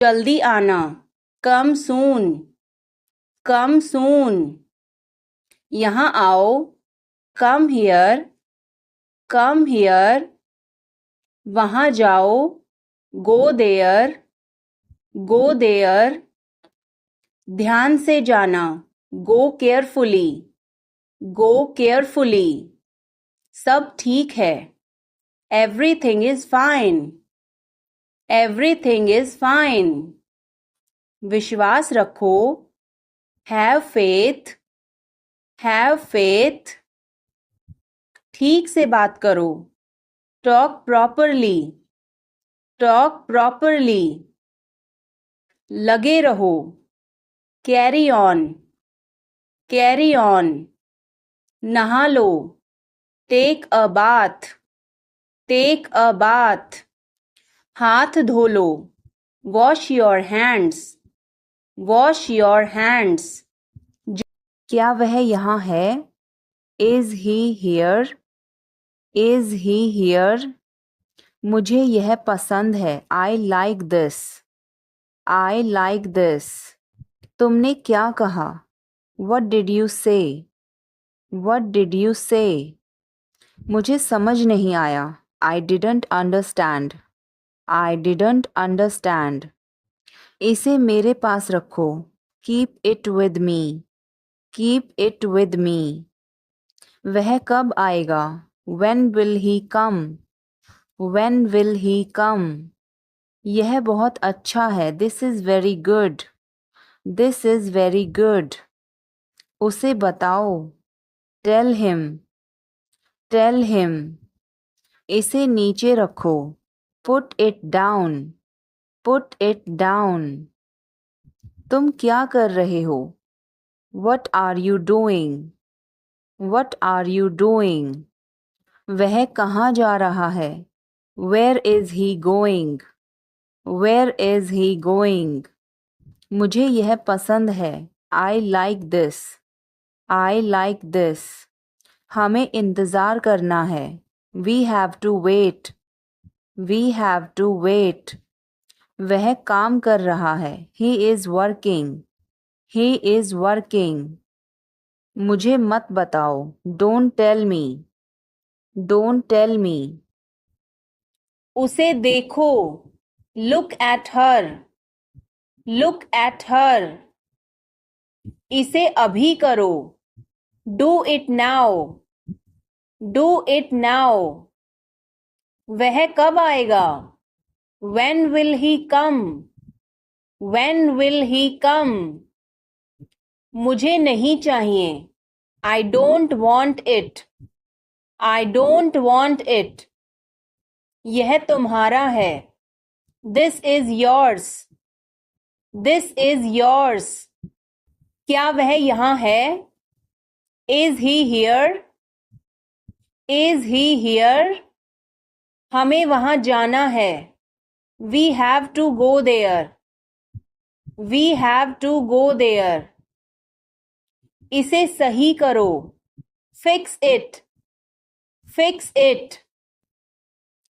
जल्दी आना, कम सून, कम सून। यहाँ आओ, कम हियर, कम हियर। वहाँ जाओ, गो देयर, गो देयर। ध्यान से जाना, गो केयरफुली, गो केयरफुली। सब ठीक है, everything is fine, everything is fine. विश्वास रखो, हैव फेथ, हैव फेथ। ठीक से बात करो, टॉक प्रॉपरली, टॉक प्रॉपरली। लगे रहो, कैरी ऑन, कैरी ऑन। नहा लो, take a bath, take a bath. हाथ धो लो, wash your hands, wash your hands. क्या वह यहाँ है? Is he here, is he here? मुझे यह पसंद है, I like this, I like this. तुमने क्या कहा? What did you say, what did you say? मुझे समझ नहीं आया, I didn't understand, I didn't understand. इसे मेरे पास रखो, keep it with me, keep it with me. वह कब आएगा? When will he come, when will he come? यह बहुत अच्छा है, this is very good, this is very good. उसे बताओ, टेल हिम, टेल हिम। इसे नीचे रखो, put it down, put it down. तुम क्या कर रहे हो? What are you doing, what are you doing? वह कहाँ जा रहा है? Where is he going, where is he going? मुझे यह पसंद है, I like this, I like this. हमें इंतज़ार करना है, we have to wait, we have to wait. वह काम कर रहा है, he is working, he is working. मुझे मत बताओ, don't tell me, don't tell me. उसे देखो, look at her, look at her. इसे अभी करो, do it now, do it now. वह कब आएगा? When will he come, when will he come? मुझे नहीं चाहिए, आई don't want it, I don't want it. यह तुम्हारा है, this is yours, this is yours. क्या वह यहाँ है? Is he here, is he here? हमें वहां जाना है, we have to go there, we have to go there. इसे सही करो, फिक्स इट, फिक्स इट।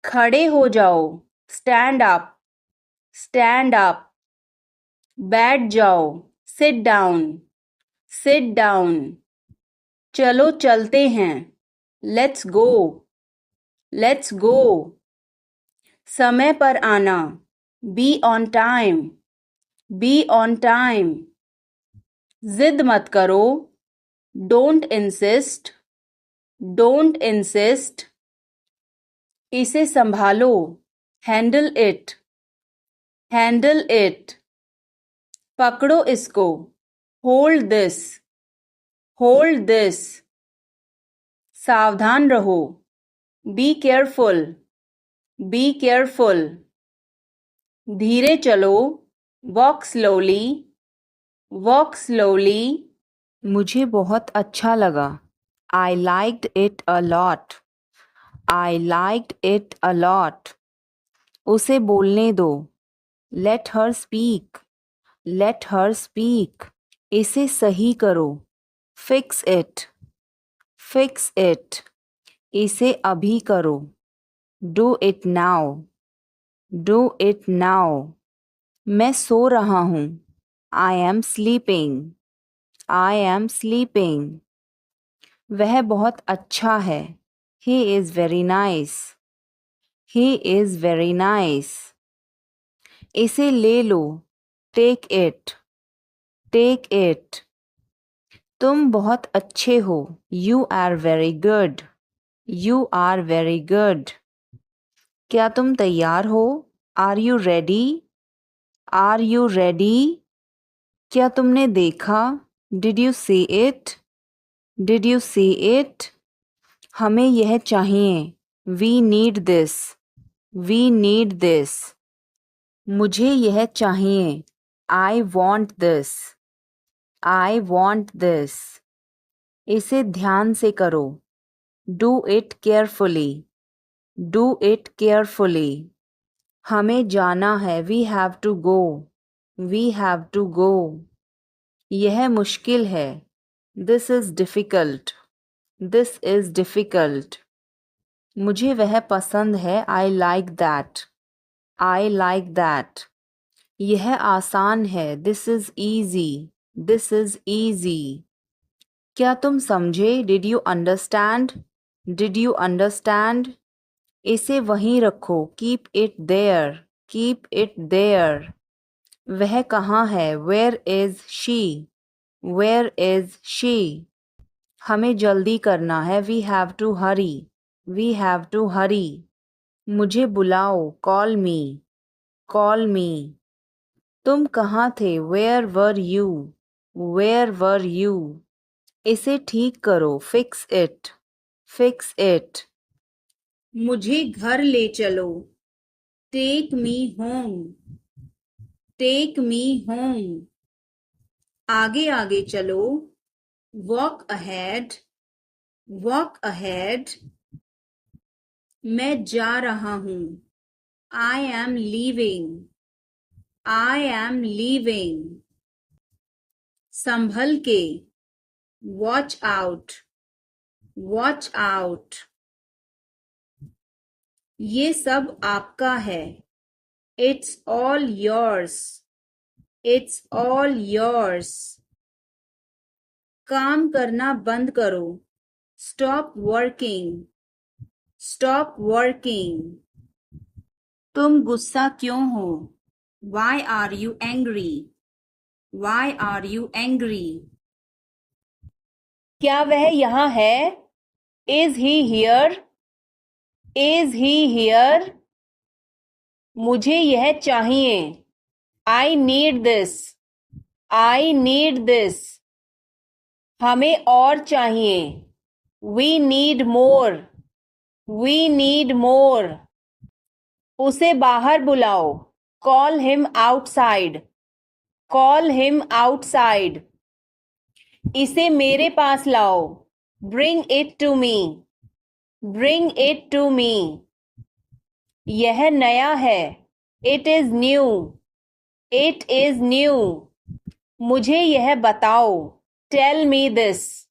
खड़े हो जाओ, स्टैंड अप, स्टैंड अप। बैठ जाओ, सिट डाउन, सिट डाउन। चलो चलते हैं, लेट्स गो, लेट्स गो। समय पर आना, be on time, be on time. जिद मत करो, डोंट इंसिस्ट, डोंट इंसिस्ट। इसे संभालो, हैंडल इट, हैंडल इट। पकड़ो इसको, होल्ड दिस, होल्ड दिस। सावधान रहो, बी केयरफुल, बी केयरफुल। धीरे चलो, वॉक स्लोली, वॉक स्लोली। मुझे बहुत अच्छा लगा, I liked it a lot, I liked it a lot. उसे बोलने दो, let her speak, let her speak. इसे सही करो, फिक्स इट, फिक्स इट। इसे अभी करो, do it now, do it now. मैं सो रहा हूँ। I am sleeping. I am sleeping. वह बहुत अच्छा है। He is very nice. He is very nice. इसे ले लो। Take it. Take it. तुम बहुत अच्छे हो। You are very good. You are very good. क्या तुम तैयार हो? Are you ready? Are you ready? क्या तुमने देखा? Did you see it? Did you see it? हमें यह चाहिए। We need this. We need this. मुझे यह चाहिए। I want this. I want this. इसे ध्यान से करो। Do it carefully. Do it carefully. हमें जाना है। We have to go. We have to go. यह मुश्किल है। This is difficult. This is difficult. मुझे वह पसंद है। I like that. I like that. यह आसान है। This is easy. This is easy. क्या तुम समझे? Did you understand? Did you understand? इसे वहीं रखो। Keep it there. Keep it there. वह कहाँ है? Where is she? Where is she? हमें जल्दी करना है। We have to hurry. We have to hurry. मुझे बुलाओ। Call me. Call me. तुम कहाँ थे? Where were you? Where were you? इसे ठीक करो। Fix it. Fix it. मुझे घर ले चलो। Take me home. Take me home. आगे आगे चलो। Walk ahead. Walk ahead. मैं जा रहा हूँ। I am leaving. I am leaving. संभल के। Watch out. Watch out. ये सब आपका है। It's all yours. It's all yours. काम करना बंद करो। Stop working. Stop working. तुम गुस्सा क्यों हो? Why are you angry? Why are you angry? क्या वह यहाँ है? Is he here? Is he here? मुझे यह चाहिए। I need this. I need this. हमें और चाहिए। We need more. We need more. उसे बाहर बुलाओ। Call him outside. Call him outside. इसे मेरे पास लाओ। Bring it to me. Bring it to me. यह नया है। It is new. It is new. मुझे यह बताओ। Tell me this.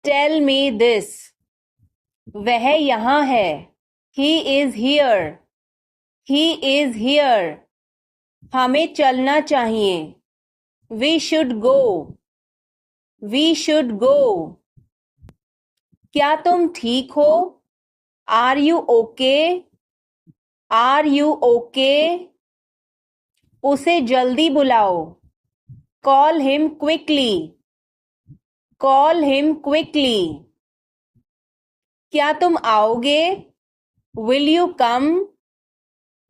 Tell me this. वह यहाँ है। He is here. He is here. हमें चलना चाहिए। We should go. We should go. क्या तुम ठीक हो? Are you okay? Are you okay? उसे जल्दी बुलाओ। Call him quickly. Call him quickly. क्या तुम आओगे? Will you come?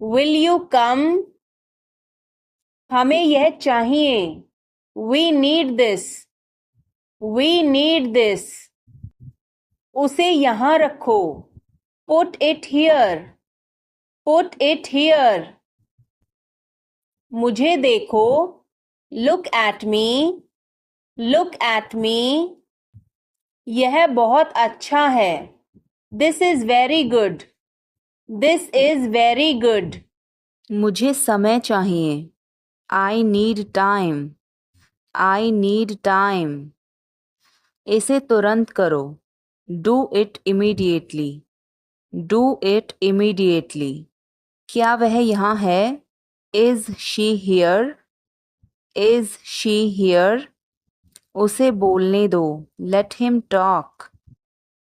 Will you come? हमें यह चाहिए। We need this. We need this. उसे यहाँ रखो। Put it here. Put it here. मुझे देखो। Look at me. Look at me. यह बहुत अच्छा है। This is very good. This is very good. मुझे समय चाहिए। I need time. I need time. इसे तुरंत करो। Do it immediately. Do it immediately. क्या वह यहाँ है? Is she here? Is she here? उसे बोलने दो। Let him talk.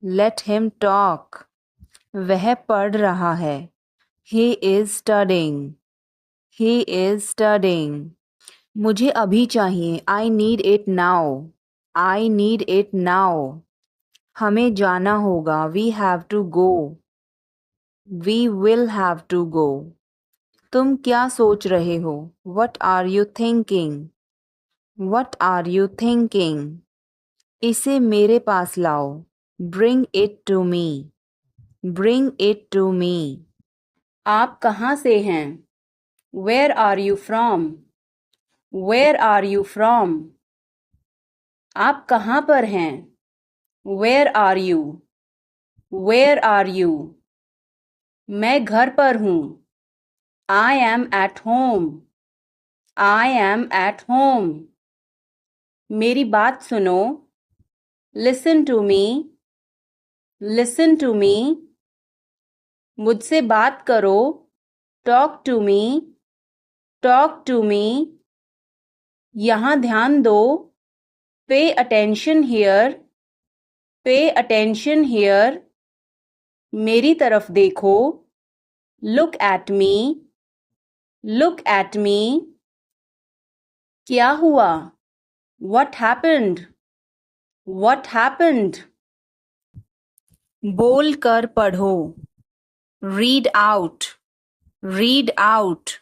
Let him talk. वह पढ़ रहा है। He is studying. He is studying. मुझे अभी चाहिए। I need it now. I need it now. हमें जाना होगा। We have to go. We will have to go. तुम क्या सोच रहे हो? What are you thinking? What are you thinking? इसे मेरे पास लाओ। Bring it to me. Bring it to me. आप कहाँ से हैं? Where are you from? Where are you from? आप कहाँ पर हैं? Where are you? Where are you? मैं घर पर हूँ। I am at home. I am at home. मेरी बात सुनो। Listen to me. Listen to me. मुझसे बात करो। Talk to me. Talk to मी। यहाँ ध्यान दो। Pay attention here. Pay attention here. मेरी तरफ देखो। Look at me. Look at मी। क्या हुआ? What happened? What happened? बोल कर पढ़ो। Read out. Read out.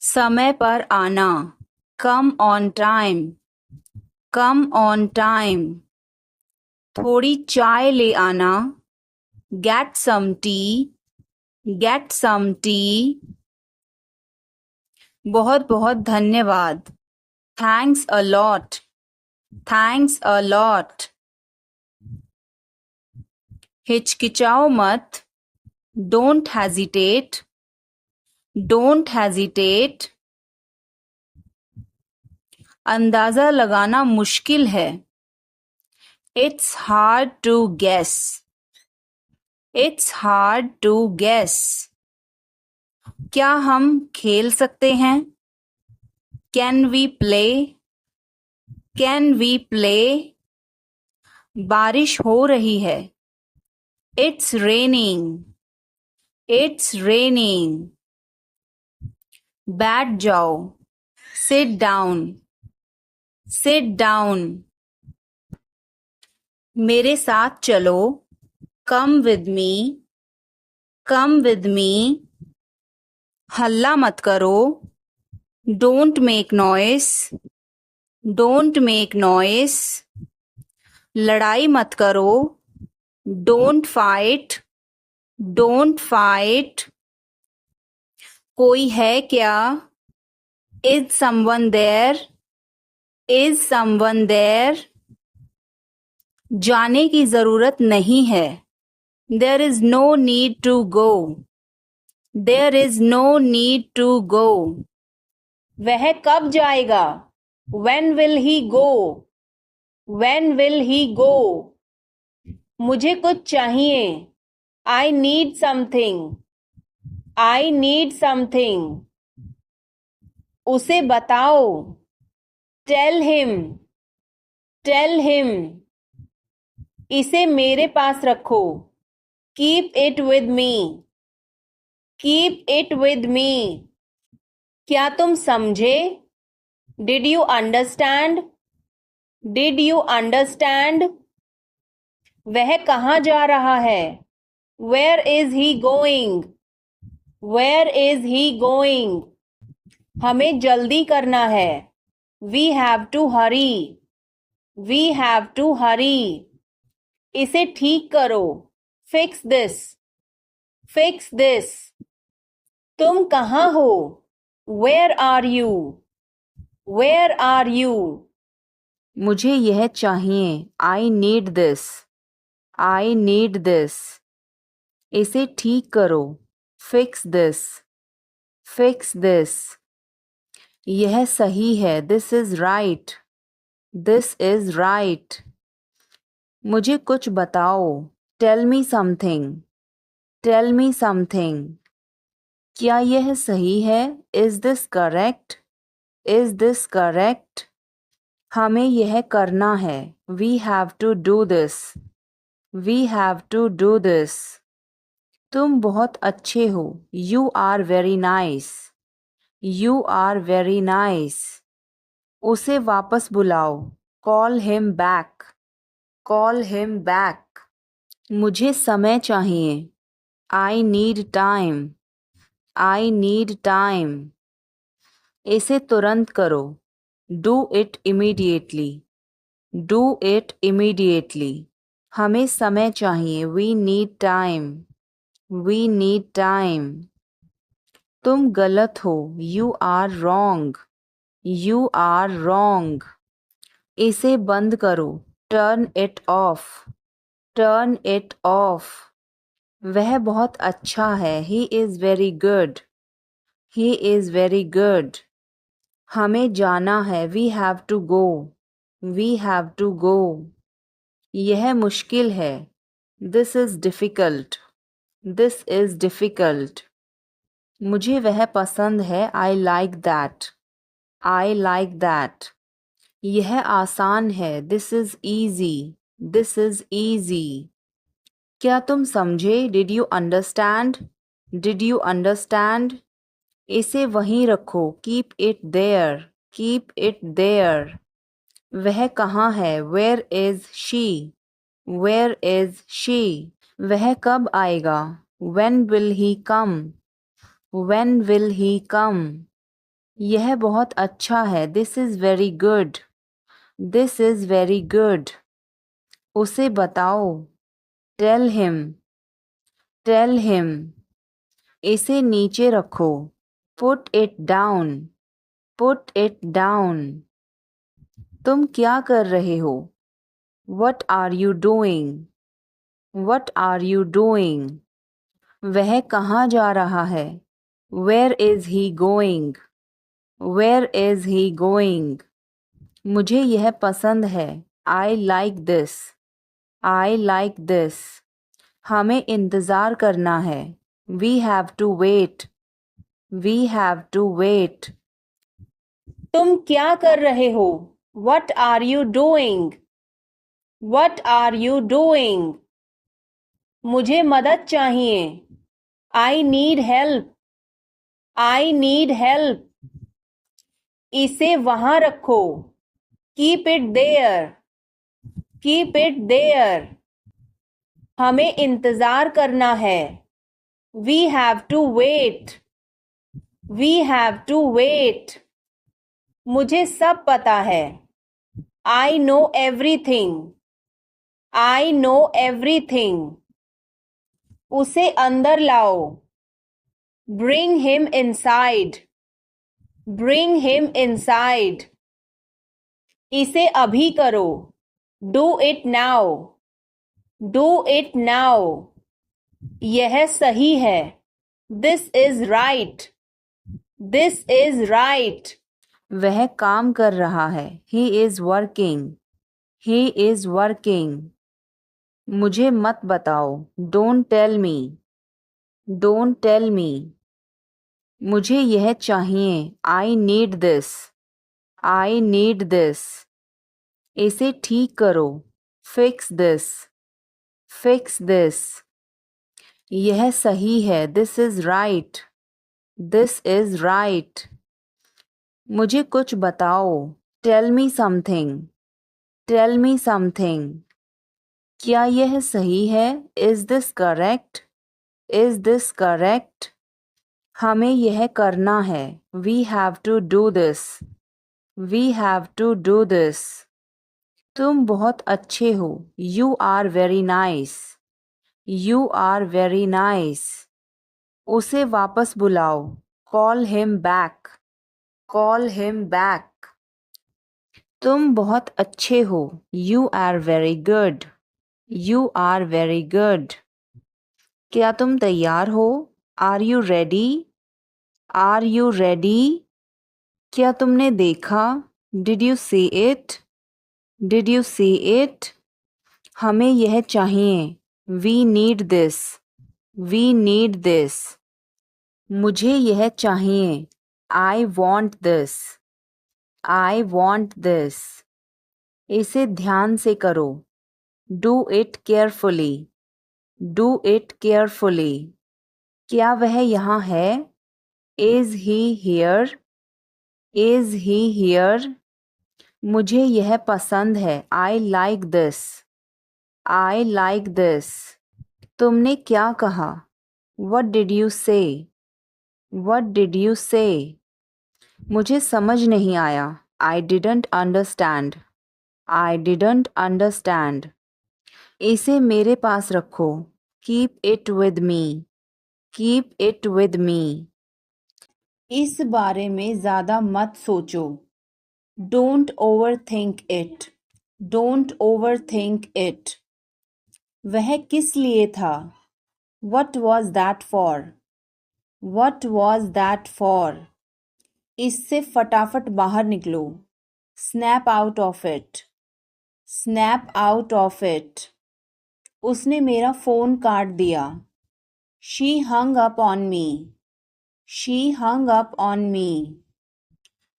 समय पर आना। Come on time. Come on time. थोड़ी चाय ले आना। Get some tea. Get some tea. बहुत बहुत धन्यवाद। Thanks a lot. Thanks a lot. हिचकिचाओ मत। Don't hesitate. Don't hesitate. अंदाजा लगाना मुश्किल है। It's hard to guess. It's hard to guess. क्या हम खेल सकते हैं? Can we play? Can we play? बारिश हो रही है। It's raining. It's raining. बैठ जाओ। Sit down. Sit down. मेरे साथ चलो। Come with me. Come with me. हल्ला मत करो। Don't make noise. Don't make noise. लड़ाई मत करो। Don't fight. Don't fight. कोई है क्या? Is someone there? Is someone there? जाने की जरूरत नहीं है। There is no need to go. There is no need to go. वह कब जाएगा? When will he go? When will he go? मुझे कुछ चाहिए। I need something. I need something. उसे बताओ। Tell him. Tell him. इसे मेरे पास रखो। Keep it with me. Keep it with me. क्या तुम समझे? Did you understand? Did you understand? वह कहाँ जा रहा है? Where is he going? Where is he going? हमें जल्दी करना है। We have to hurry. We have to hurry. इसे ठीक करो। Fix this. Fix this. तुम कहाँ हो? Where are you? Where are you? मुझे यह चाहिए। I need this. I need this. इसे ठीक करो। Fix this. Fix this. यह सही है। This is right. This is right. मुझे कुछ बताओ। Tell me something. Tell me something. क्या यह सही है? Is this correct? Is this correct? हमें यह करना है। We have to do this. We have to do this. तुम बहुत अच्छे हो। You are very nice. You are very nice. उसे वापस बुलाओ। Call him back. Call him back. मुझे समय चाहिए। I need time. I need time. इसे तुरंत करो। Do it immediately. Do it immediately. हमें समय चाहिए। We need time. We need time. तुम गलत हो। You are wrong. You are wrong. इसे बंद करो। Turn it off. Turn it off. वह बहुत अच्छा है। He is very good. He is very good. हमें जाना है। We have to go. We have to go. यह मुश्किल है। This is difficult. This is difficult. मुझे वह पसंद है। I like that. I like that. यह आसान है। This is easy. This is easy. क्या तुम समझे? Did you understand? Did you understand? इसे वहीं रखो। Keep it there. Keep it there. वह कहाँ है? Where is she? Where is she? वह कब आएगा? When will he come? When will he come? यह बहुत अच्छा है। This is very good. This is very good. उसे बताओ। Tell him. Tell him. इसे नीचे रखो। Put it down. Put it down. तुम क्या कर रहे हो? What are you doing? What are you doing? वह कहाँ जा रहा है? Where is he going? Where is he going? मुझे यह पसंद है। I like this. I like this. हमें इंतज़ार करना है। We have to wait. We have to wait. तुम क्या कर रहे हो? What are you doing? What are you doing? मुझे मदद चाहिए। I need help. I need help. इसे वहां रखो। Keep it there. Keep it there. हमें इंतजार करना है। We have to wait. We have to wait. मुझे सब पता है। I know everything. I know everything. उसे अंदर लाओ। Bring him inside. Bring him inside. इसे अभी करो। Do it now. Do it now. यह सही है। This is right. This is right. वह काम कर रहा है। He is working. He is working. मुझे मत बताओ। Don't tell me. Don't tell me. मुझे यह चाहिए। I need this. I need this. इसे ठीक करो। Fix this. Fix this. यह सही है। This is right. This is right. मुझे कुछ बताओ। Tell me something. Tell me something. क्या यह सही है? Is this correct? Is this correct? हमें यह करना है। We have to do this. We have to do this. तुम बहुत अच्छे हो। You are very nice. You are very nice. उसे वापस बुलाओ। Call him back. Call him back. तुम बहुत अच्छे हो। You are very good. You are very good. क्या तुम तैयार हो? Are you ready? Are you ready? क्या तुमने देखा? Did you see it? Did you see it? हमें यह चाहिए। We need this. We need this. मुझे यह चाहिए। I want this. I want this. इसे ध्यान से करो। Do it carefully. Do it carefully. क्या वह यहाँ है? Is he here? Is he here? मुझे यह पसंद है। I like this. I like this. तुमने क्या कहा? What did you say? What did you say? मुझे समझ नहीं आया। I didn't understand. I didn't understand. इसे मेरे पास रखो। Keep it with me. Keep it with me. इस बारे में ज़्यादा मत सोचो। Don't overthink it. Don't overthink it. वह किस लिए था? What was that for? What was that for? इससे फटाफट बाहर निकलो। Snap out of it. Snap out of it. उसने मेरा फ़ोन काट दिया। She hung up on me. She hung up on me.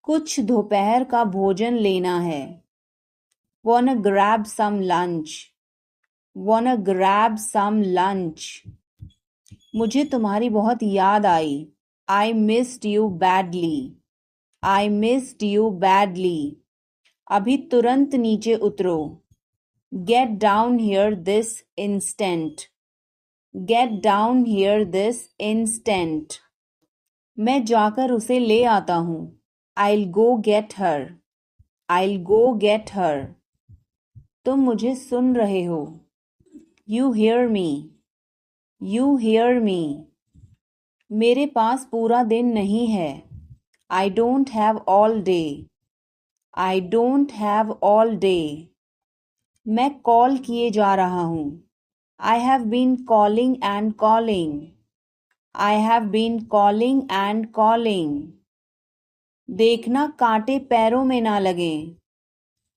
कुछ दोपहर का भोजन लेना है। Wanna grab some lunch. Wanna grab some lunch. मुझे तुम्हारी बहुत याद आई। I missed you badly. I missed you badly. अभी तुरंत नीचे उतरो। Get down here this instant. Get down here this instant. मैं जाकर उसे ले आता हूँ। I'll go get her. I'll go get her. तुम मुझे सुन रहे हो। You hear me. You hear me. मेरे पास पूरा दिन नहीं है। I don't have all day. I don't have all day. मैं कॉल किए जा रहा हूँ। I have been calling and calling. I have been calling and calling. देखना कांटे पैरों में ना लगें।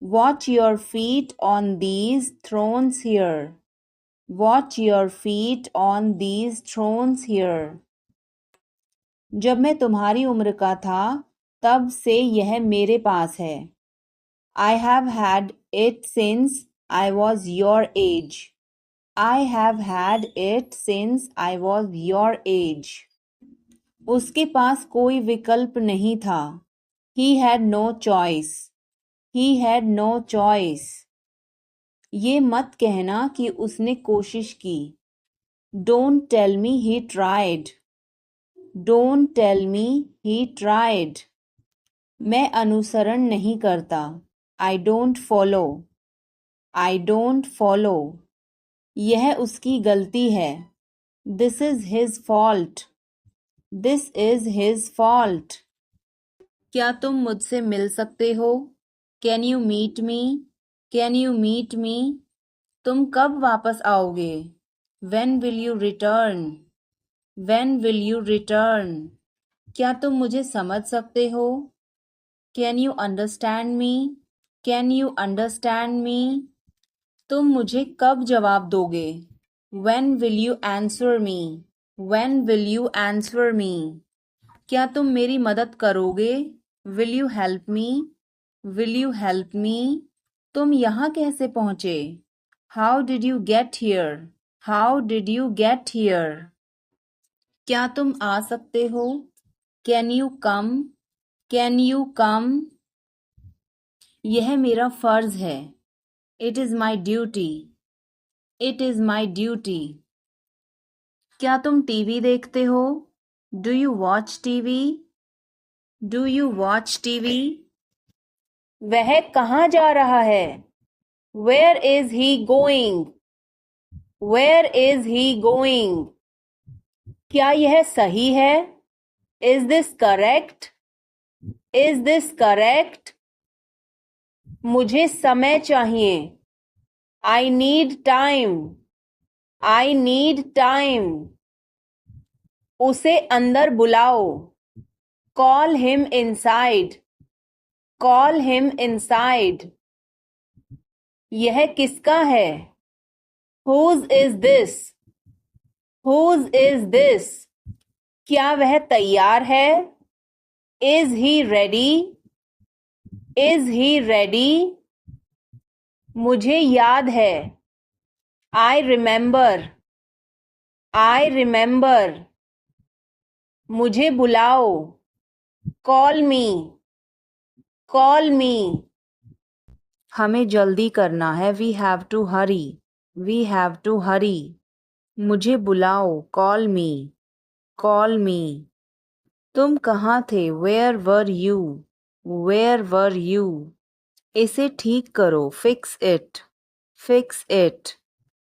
Watch your feet on these thrones here. Watch your feet on these thrones here. जब मैं तुम्हारी उम्र का था तब से यह मेरे पास है। I have had it since I was your age. I have had it since I was your age. उसके पास कोई विकल्प नहीं था। He had no choice. He had no choice. ये मत कहना कि उसने कोशिश की। Don't tell me he tried. Don't tell me he tried. मैं अनुसरण नहीं करता। I don't follow. I don't follow. यह उसकी गलती है। This is his fault. This is his fault. क्या तुम मुझसे मिल सकते हो? Can you meet me? Can you meet me? तुम कब वापस आओगे? When will you return? When will you return? क्या तुम मुझे समझ सकते हो? Can you understand me? Can you understand me? तुम मुझे कब जवाब दोगे? When will you answer me? When will you answer me? क्या तुम मेरी मदद करोगे? Will you help me? Will you help me? तुम यहाँ कैसे पहुँचे? How did you get here? How did you get here? क्या तुम आ सकते हो? Can you come? Can you come? यह मेरा फर्ज है। It is my duty. It is my duty. क्या तुम टीवी देखते हो? Do you watch TV? Do you watch TV? वह कहाँ जा रहा है? Where is he going? Where is he going? क्या यह सही है? Is this correct? Is this correct? मुझे समय चाहिए। I need time. I need time. उसे अंदर बुलाओ। Call him inside. Call him inside. यह किसका है? Whose is this? Whose is this? क्या वह तैयार है? Is he ready? Is he ready? मुझे याद है. I remember. I remember. मुझे बुलाओ. Call me. Call me. हमें जल्दी करना है. We have to hurry. We have to hurry. मुझे बुलाओ. Call me. Call me. तुम कहाँ थे? Where were you? Where were you? इसे ठीक करो. Fix it. Fix it.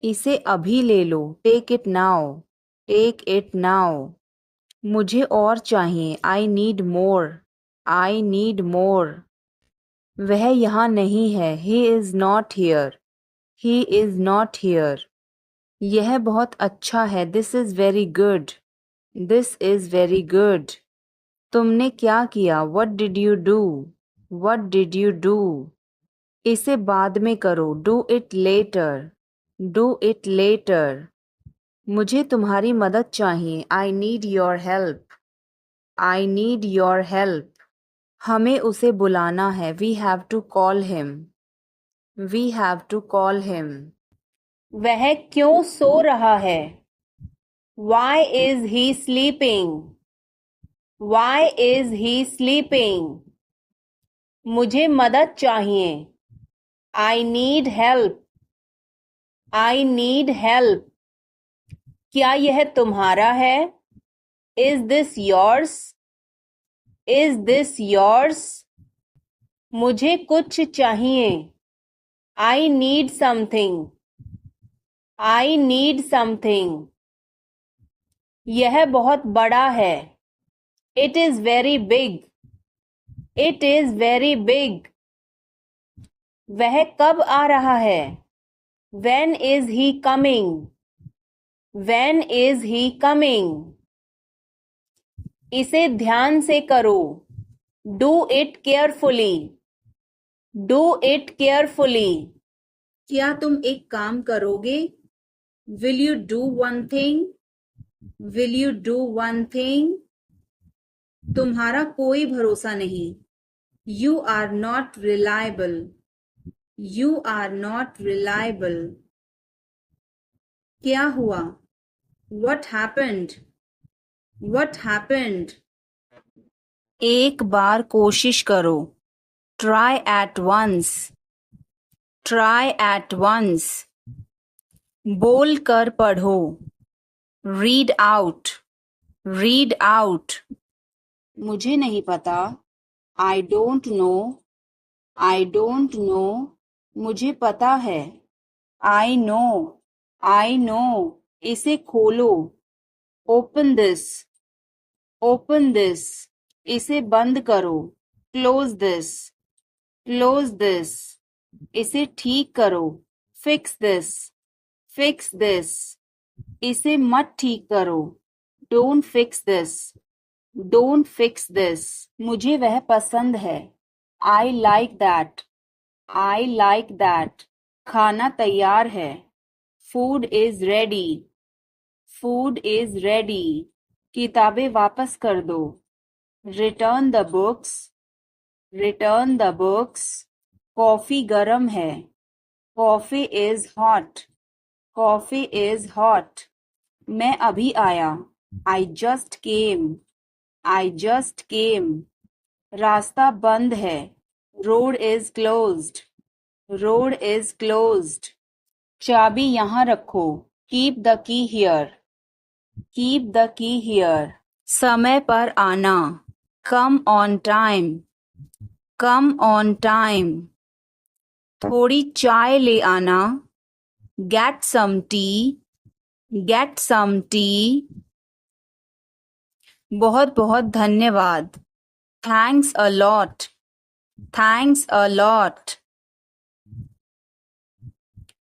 इसे अभी ले लो. Take it now. Take it now. मुझे और चाहिए. I need more. I need more. वह यहाँ नहीं है. He is not here. He is not here. यह बहुत अच्छा है. This is very good. This is very good. तुमने क्या किया? What did you do? What did you do? इसे बाद में करो. Do it later. Do it later. मुझे तुम्हारी मदद चाहिए. I need your help. I need your help. हमें उसे बुलाना है. We have to call him. We have to call him. वह क्यों सो रहा है? Why is he sleeping? Why is he sleeping? मुझे मदद चाहिए. I need help. I need help. क्या यह तुम्हारा है? Is this yours? Is this yours? मुझे कुछ चाहिए. I need something. I need something. यह बहुत बड़ा है. It is very big. It is very big. वह कब आ रहा है? When is he coming? When is he coming? इसे ध्यान से करो. Do it carefully. Do it carefully. क्या तुम एक काम करोगे? Will you do one thing? Will you do one thing? तुम्हारा कोई भरोसा नहीं. You are not reliable. You are not reliable. क्या हुआ? What happened? What happened? एक बार कोशिश करो. Try at once. Try at once. बोल कर पढ़ो. Read out. Read out. मुझे नहीं पता. I don't know. I don't know. मुझे पता है. I know. I know. इसे खोलो. Open this. Open this. इसे बंद करो. Close this. Close this. इसे ठीक करो. Fix this. Fix this. इसे मत ठीक करो. Don't fix this. Don't fix this. मुझे वह पसंद है. I like that. I like that. खाना तैयार है. Food is ready. Food is ready. किताबें वापस कर दो. Return the books. Return the books. Coffee गरम है. Coffee is hot. Coffee is hot. मैं अभी आया. I just came. I just came. रास्ता बंद है. Road is closed. Road is closed. चाबी यहाँ रखो. Keep the key here. Keep the key here. समय पर आना. Come on time. Come on time. थोड़ी चाय ले आना. Get some tea. Get some tea. बहुत बहुत धन्यवाद. Thanks a lot. Thanks a lot.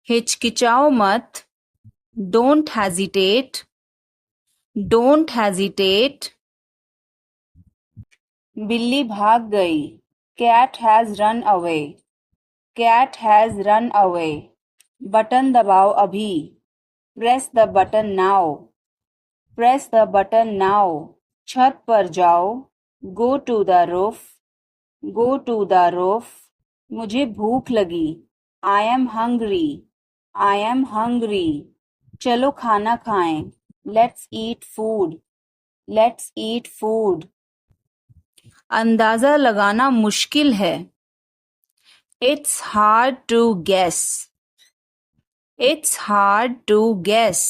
हिचकिचाओ मत. Don't hesitate. Don't hesitate. बिल्ली भाग गई. Cat has run away. Cat has run away. Button दबाओ अभी. Press the button now. Press the button now. छत पर जाओ, go to the roof, go to the roof. मुझे भूख लगी, I am hungry, I am hungry. चलो खाना खाएं, let's eat food, let's eat food. अंदाजा लगाना मुश्किल है, it's hard to guess, it's hard to guess.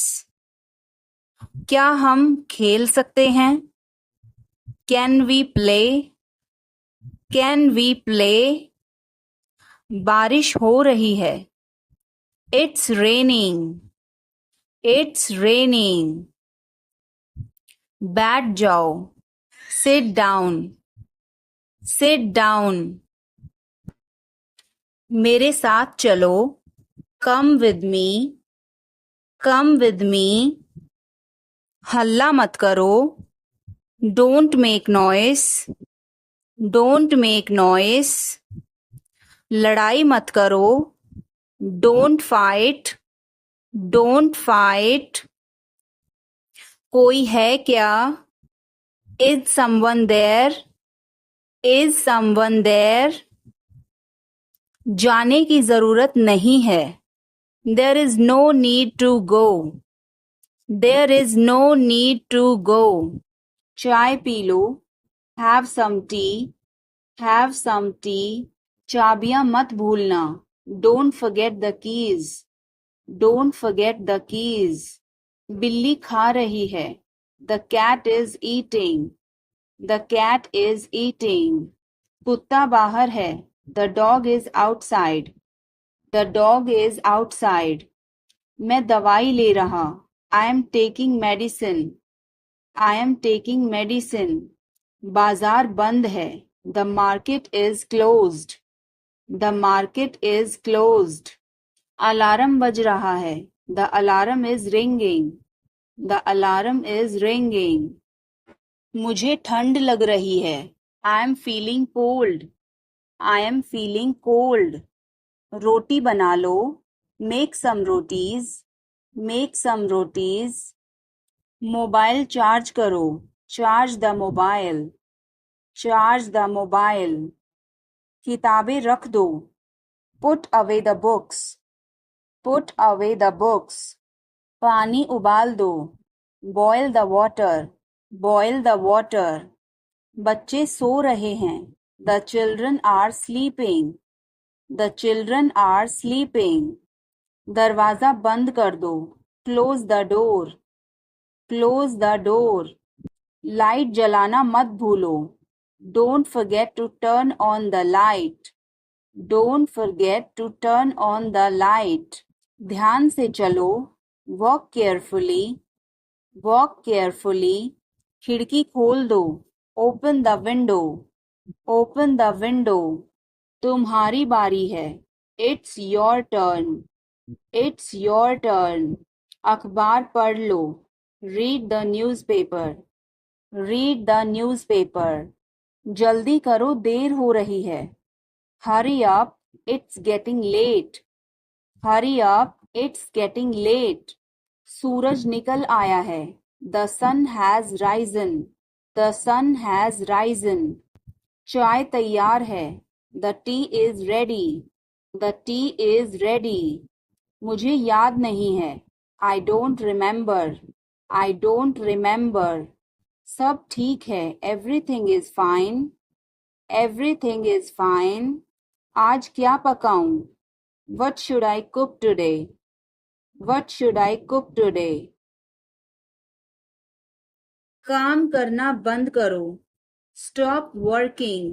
क्या हम खेल सकते हैं, can we play, can we play. बारिश हो रही है, it's raining, it's raining. बैठ जाओ, sit down, sit down. मेरे साथ चलो, come with me, come with me. हल्ला मत करो, don't make noise, don't make noise. लड़ाई मत करो, don't fight, don't fight. कोई है क्या, is someone there, is someone there. जाने की जरूरत नहीं है, there is no need to go, there is no need to go. चाय P low, have some tea, have some tea. चाबियां मत भूलना, don't forget the keys, don't forget the keys. बिल्ली खा रही है, the cat is eating, the cat is eating. कुत्ता बाहर है, the dog is outside, the dog is outside. मैं दवाई ले रहा, I am taking medicine, I am taking medicine. बाजार बंद है, the market is closed, the market is closed. Alarm बज रहा है, the alarm is ringing, the alarm is ringing. मुझे ठंड लग रही है, I am feeling cold, I am feeling cold. रोटी बना लो, make some rotis, make some rotis. Mobile charge करो, charge the mobile, charge the mobile. किताबें रख दो, put away the books, put away the books. पानी उबाल दो, boil the water, boil the water. बच्चे सो रहे हैं, the children are sleeping, the children are sleeping. दरवाजा बंद कर दो, close the door, close the door. Light जलाना मत भूलो, don't forget to turn on the light, don't forget to turn on the light. ध्यान से चलो, walk carefully, walk carefully. खिड़की खोल दो, open the window, open the window. तुम्हारी बारी है, it's your turn, it's your turn. अखबार पढ़ लो, read the newspaper, read the newspaper. जल्दी करो, देर हो रही है, hurry up, it's getting late, hurry up, it's getting late. सूरज निकल आया है, the sun has risen, the sun has risen. चाय तैयार है, the tea is ready, the tea is ready. मुझे याद नहीं है, I don't remember, I don't remember. सब ठीक है, everything is fine, everything is fine. आज क्या पकाऊं, what should I cook today, what should I cook today. काम करना बंद करो, stop working,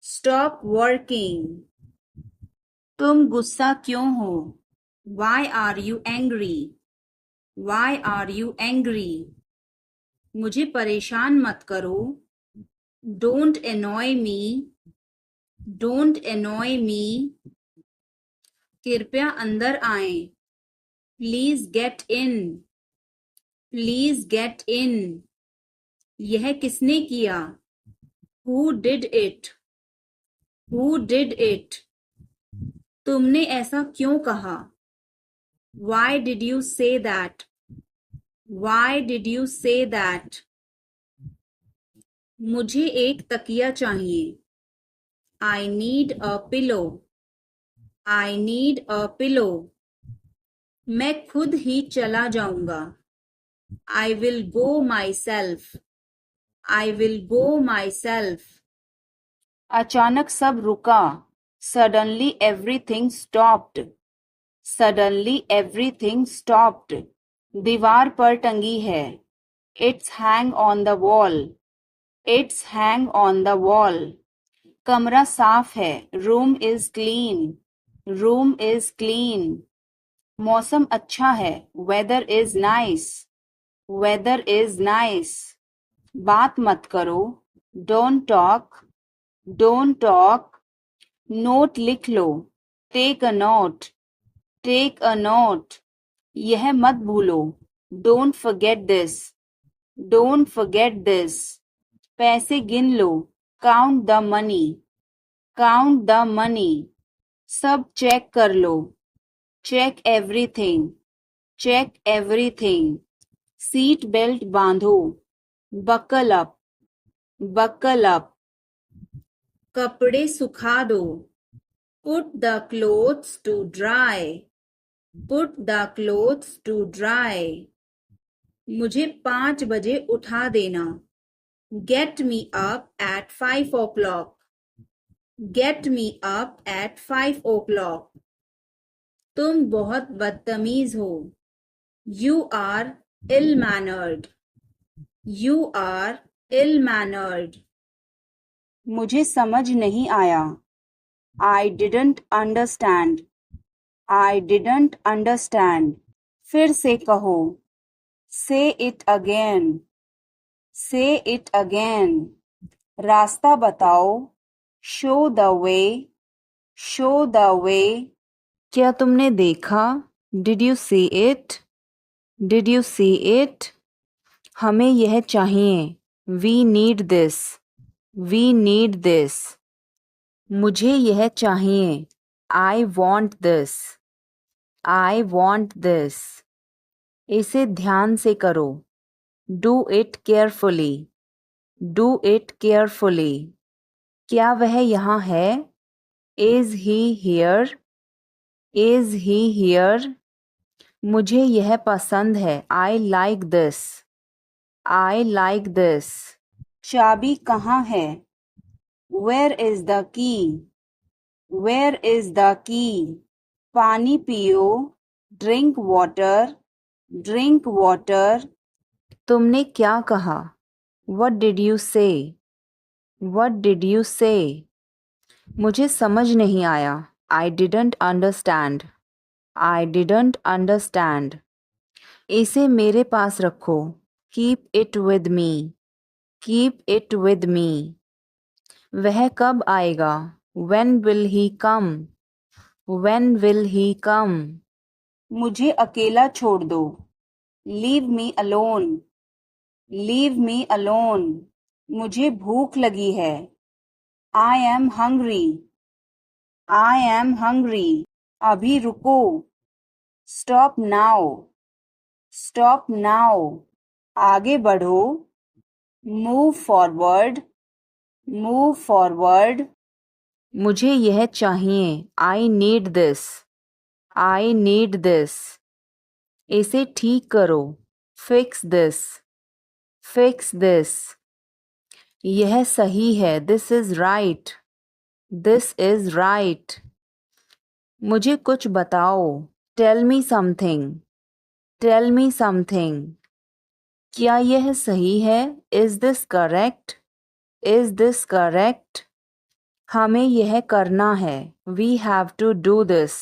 stop working. तुम गुस्सा क्यों हो, why are you angry, why are you angry. मुझे परेशान मत करो, don't annoy me, don't annoy me. कृपया अंदर आएं, please get in, please get in. यह किसने किया, who did it, who did it. तुमने ऐसा क्यों कहा, why did you say that, why did you say that. मुझे एक तकिया चाहिए। I need a pillow. I need a pillow. मैं खुद ही चला जाऊंगा। I will go myself. I will go myself. अचानक सब रुका। Suddenly everything stopped. Suddenly everything stopped. दीवार पर टंगी है। It's hang on the wall. It's hang on the wall. कमरा साफ है। Room is clean. Room is clean. मौसम अच्छा है। Weather is nice. Weather is nice. बात मत करो। Don't talk. Don't talk. Note लिख लो। Take a note. Take a note. यह मत भूलो। Don't forget this. Don't forget this. पैसे गिन लो। Count the money. Count the money. सब चेक कर लो। Check everything. Check everything. Seat belt बांधो। Buckle up. Buckle up. कपड़े सुखा दो। Put the clothes to dry. Put the clothes to dry. मुझे 5 बजे उठा देना। Get me up at 5 o'clock. Get me up at 5 o'clock. तुम बहुत बदतमीज हो। You are ill-mannered. You are ill-mannered. मुझे समझ नहीं आया। I didn't understand. I didn't understand. फिर से कहो। Say it again. Say it again. रास्ता बताओ। Show the way. Show the way. क्या तुमने देखा? Did you see it? Did you see it? हमें यह चाहिए। We need this. We need this. मुझे यह चाहिए। I want this. I want this. इसे ध्यान से करो। Do it carefully. Do it carefully. क्या वह यहाँ है? Is he here? Is he here? मुझे यह पसंद है। I like this. I like this. चाबी कहाँ है? Where is the key? Where is the key? पानी पियो। Drink water. Drink water. तुमने क्या कहा? What did you say? What did you say? मुझे समझ नहीं आया। I didn't understand. I didn't understand. इसे मेरे पास रखो। Keep it with me. Keep it with me. वह कब आएगा? When will he come? When will he come? मुझे अकेला छोड़ दो। Leave me alone. Leave me alone. मुझे भूख लगी है। I am hungry. I am hungry. अभी रुको। Stop now. Stop now. आगे बढ़ो। Move forward. Move forward. मुझे यह चाहिए। I need this. I need this. इसे ठीक करो। Fix this. Fix this. यह सही है। This is right. This is right. मुझे कुछ बताओ। Tell me something. Tell me something. क्या यह सही है? Is this correct? Is this correct? हमें यह करना है। We have to do this.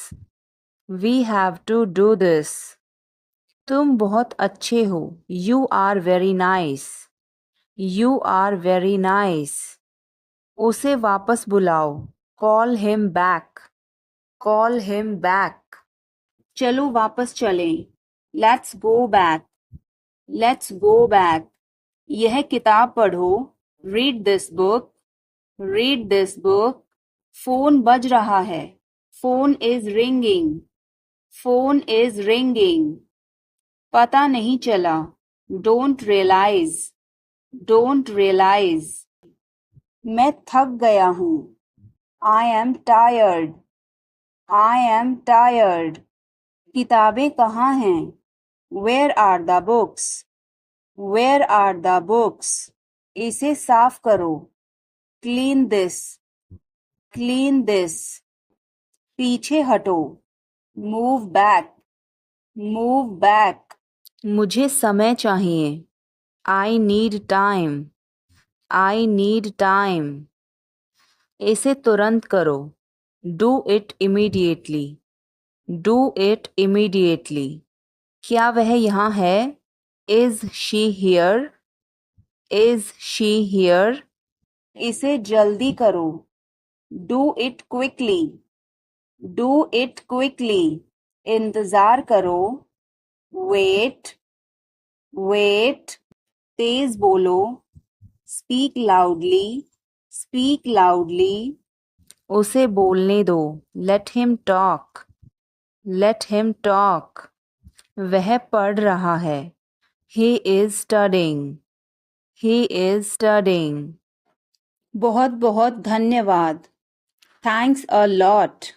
We have to do this. तुम बहुत अच्छे हो। You are very nice. You are very nice. उसे वापस बुलाओ। Call him back. Call him back. चलो वापस चलें। Let's go back. Let's go back. यह किताब पढ़ो। Read this book. Read this book. Phone बज रहा है। Phone is ringing. Phone is ringing. पता नहीं चला। Don't realize. Don't realize. मैं थक गया हूँ. I am tired. I am tired. किताबें कहाँ हैं? Where are the books? Where are the books? इसे साफ करो. Clean this. Clean this. पीछे हटो. Move back. Move back. मुझे समय चाहिए. I need time. I need time. इसे तुरंत करो. Do it immediately. Do it immediately. क्या वह यहाँ है? Is she here? Is she here? इसे जल्दी करो. Do it quickly. Do it quickly. इंतज़ार करो. Wait. Wait. तेज बोलो. Speak loudly. Speak loudly. उसे बोलने दो. Let him talk. Let him talk. वह पढ़ रहा है. He is studying. He is studying. बहुत बहुत धन्यवाद. Thanks a lot.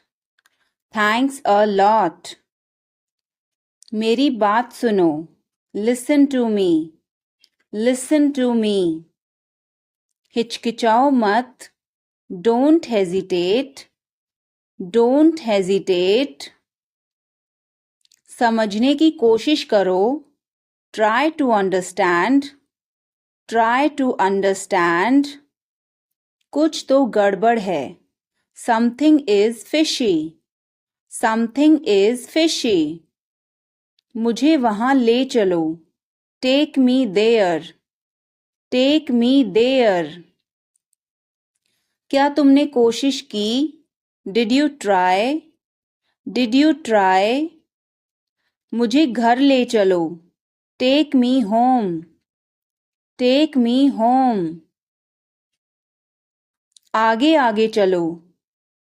Thanks a lot. मेरी बात सुनो. Listen to me. Listen to me. हिचकिचाओ मत. Don't hesitate. Don't hesitate. समझने की कोशिश करो. Try to understand. Try to understand. कुछ तो गड़बड़ है. Something is fishy. Something is fishy. मुझे वहाँ ले चलो. Take me there. Take me there. क्या तुमने कोशिश की? Did you try? Did you try? मुझे घर ले चलो. Take me home. Take me home. आगे आगे चलो.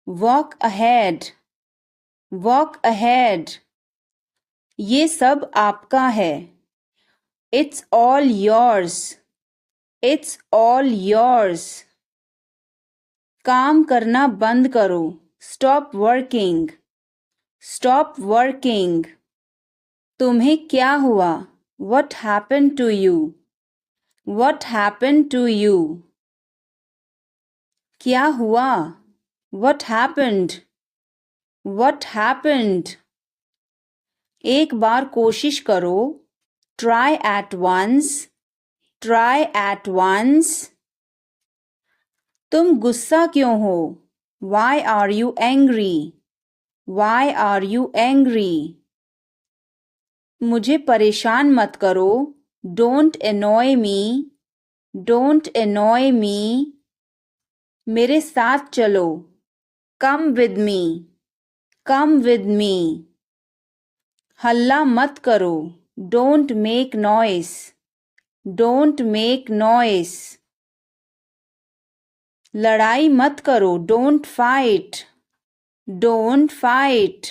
Walk ahead. Walk ahead. ये सब आपका है. It's all yours. It's all yours. काम करना बंद करो. Stop working. Stop working. तुम्हें क्या हुआ? What happened to you? What happened to you? क्या हुआ? What happened? What happened? एक बार कोशिश करो. Try at once. Try at once. तुम गुस्सा क्यों हो? Why are you angry? Why are you angry? मुझे परेशान मत करो. Don't annoy me. Don't annoy me. मेरे साथ चलो. Come with me. Come with me. हल्ला मत करो. Don't make noise. Don't make noise. लड़ाई मत करो. Don't fight. Don't fight.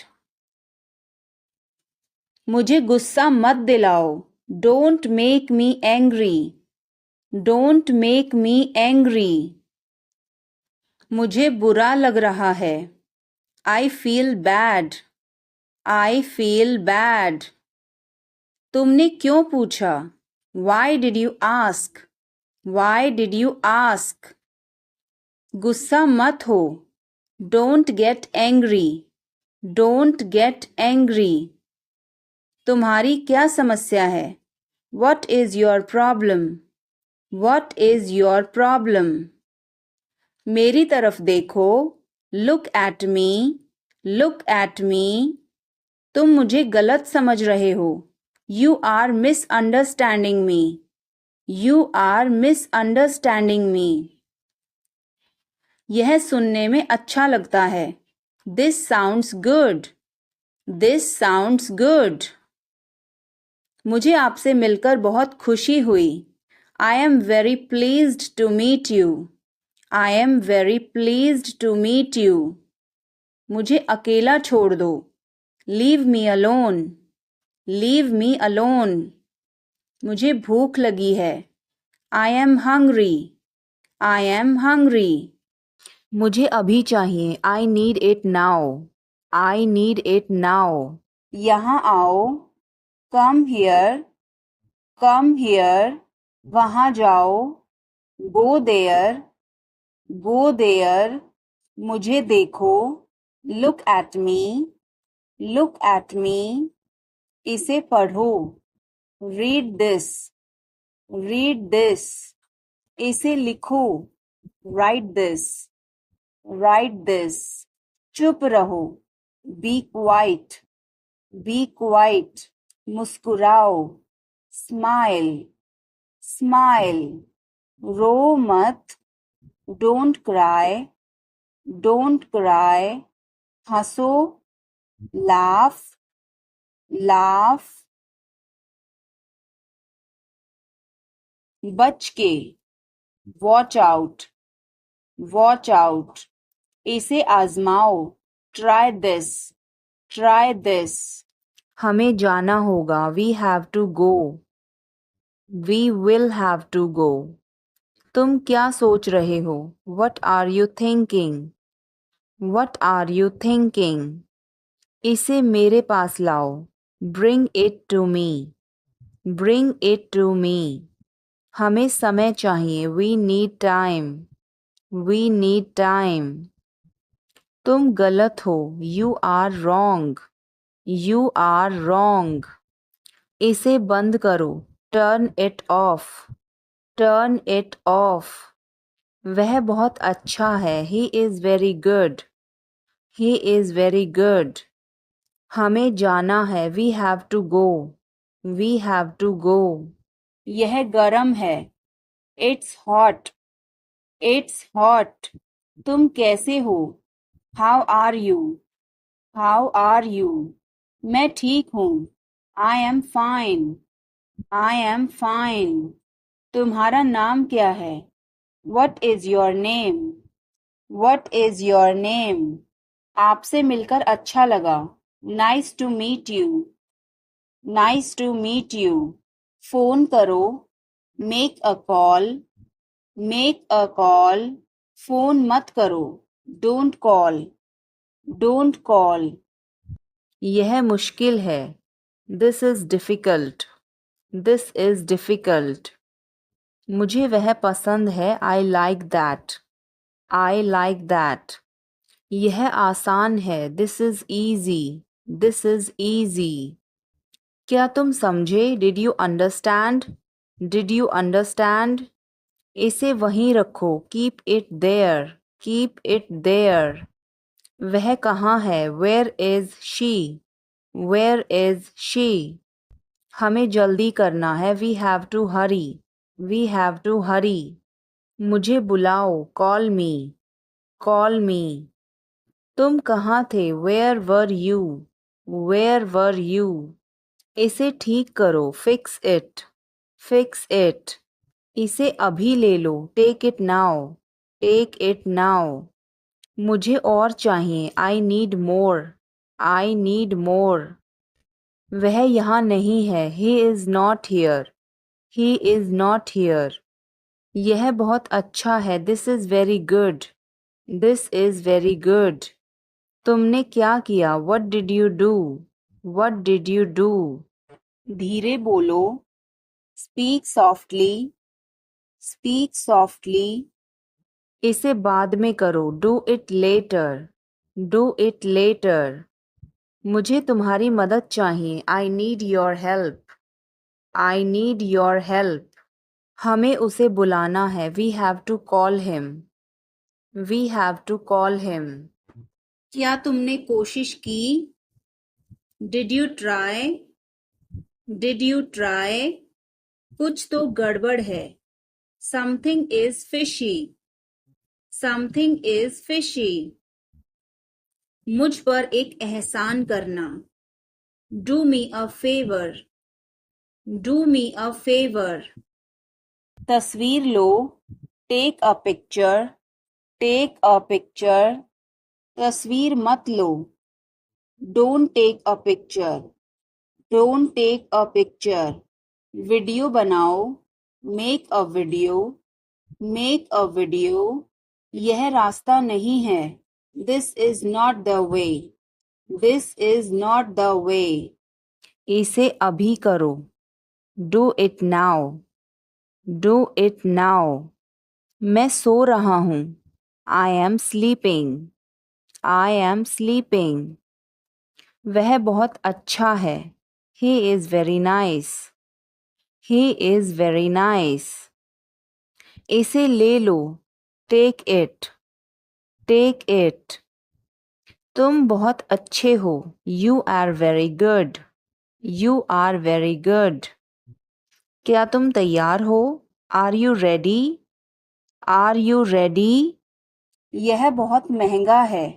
मुझे गुस्सा मत दिलाओ. Don't make me angry. Don't make me angry. मुझे बुरा लग रहा है. I feel bad. I feel bad. तुमने क्यों पूछा? Why did you ask? Why did you ask? गुस्सा मत हो. Don't get angry. Don't get angry. तुम्हारी क्या समस्या है? What is your problem? What is your problem? मेरी तरफ देखो. Look at me. Look at me. तुम मुझे गलत समझ रहे हो. You are misunderstanding me. You are misunderstanding me. यह सुनने में अच्छा लगता है. This sounds good. This sounds good. मुझे आपसे मिलकर बहुत खुशी हुई. I am very pleased to meet you. I am very pleased to meet you. मुझे अकेला छोड़ दो. Leave me alone. Leave me alone. मुझे भूख लगी है. I am hungry. I am hungry. मुझे अभी चाहिए. I need it now. I need it now. यहाँ आओ. Come here. Come here. वहाँ जाओ. Go there. Go there. मुझे देखो. Look at me. Look at me. इसे पढ़ो. Read this. Read this. इसे लिखो. Write this. Write this. चुप रहो. Be quiet. Be quiet. मुस्कुराओ. Smile. Smile. रो मत. Don't cry. Don't cry. हंसो. Laugh. Laugh. बच के. Watch out. Watch out. इसे आजमाओ. Try this. Try this. हमें जाना होगा. We have to go. We will have to go. तुम क्या सोच रहे हो? What are you thinking? What are you thinking? इसे मेरे पास लाओ. Bring it to me. Bring it to me. हमें समय चाहिए. We need time. We need time. तुम गलत हो. You are wrong. You are wrong. इसे बंद करो. Turn it off. Turn it off. वह बहुत अच्छा है. He is very good. He is very good. हमें जाना है. We have to go. We have to go. यह गर्म है. It's hot. It's hot. तुम कैसे हो? How are you? How are you? मैं ठीक हूँ. I am fine. I am fine. तुम्हारा नाम क्या है? What is your name? What is your name? आपसे मिलकर अच्छा लगा. Nice to meet you. Nice to meet you. Phone करो. Make a call. Make a call. Phone मत करो. Don't call. Don't call. यह मुश्किल है. This is difficult. This is difficult. मुझे वह पसंद है. I like that. I like that. यह आसान है. This is easy. This is easy. क्या तुम समझे? Did you understand? Did you understand? इसे वहीं रखो. Keep it there. Keep it there. वह कहाँ है? Where is she? Where is she? हमें जल्दी करना है. We have to hurry. We have to hurry. मुझे बुलाओ. Call me. Call me. तुम कहाँ थे? Where were you? Where were you? इसे ठीक करो. Fix it. Fix it. इसे अभी ले लो. Take it now. Take it now. मुझे और चाहिए. I need more. I need more. वह यहाँ नहीं है. He is not here. He is not here. यह बहुत अच्छा है. This is very good. This is very good. तुमने क्या किया? What did you do? What did you do? धीरे बोलो. Speak softly. Speak softly. इसे बाद में करो. Do it later. Do it later. मुझे तुम्हारी मदद चाहिए. I need your help. I need your help. हमें उसे बुलाना है. We have to call him. We have to call him. क्या तुमने कोशिश की? Did you try? Did you try? कुछ तो गड़बड़ है. Something is fishy. Something is fishy. मुझ पर एक एहसान करना. Do me a favor. Do me a favor. तस्वीर लो. Take a picture. Take a picture. तस्वीर मत लो. Don't take a picture. Don't take a picture. Video बनाओ. Make a video. Make a video, यह रास्ता नहीं है, this is not the way, this is not the way, इसे अभी करो, do it now, do it now, मैं सो रहा हूँ, I am sleeping, I am sleeping, वह बहुत अच्छा है, he is very nice, he is very nice, इसे ले लो, टेक इट, टेक इट, तुम बहुत अच्छे हो, you are very good, you are very good, क्या तुम तैयार हो, are you ready, are you ready, यह बहुत महंगा है,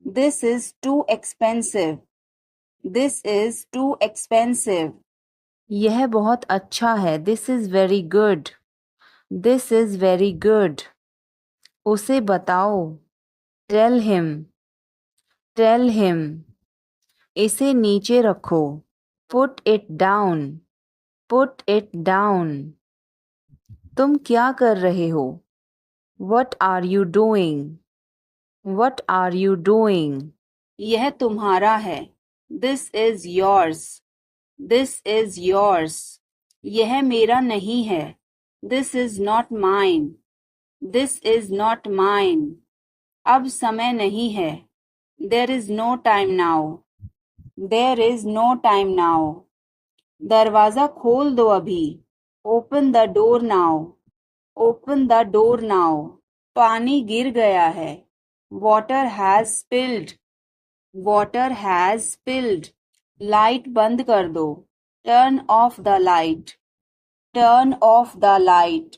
this is too expensive, this is too expensive, यह बहुत अच्छा है, this is very good, this is very good, उसे बताओ, टेल हिम, टेल हिम, इसे नीचे रखो, put it down, put it down, तुम क्या कर रहे हो, what are you doing, what are you doing, यह तुम्हारा है, this is yours, this is yours, यह मेरा नहीं है, this is not mine, this is not mine, अब समय नहीं है, there is no time now, there is no time now, दरवाजा खोल दो अभी, open the door now, open the door now, पानी गिर गया है, water has spilled, water has spilled, light बंद कर दो, turn off the light, turn off the light,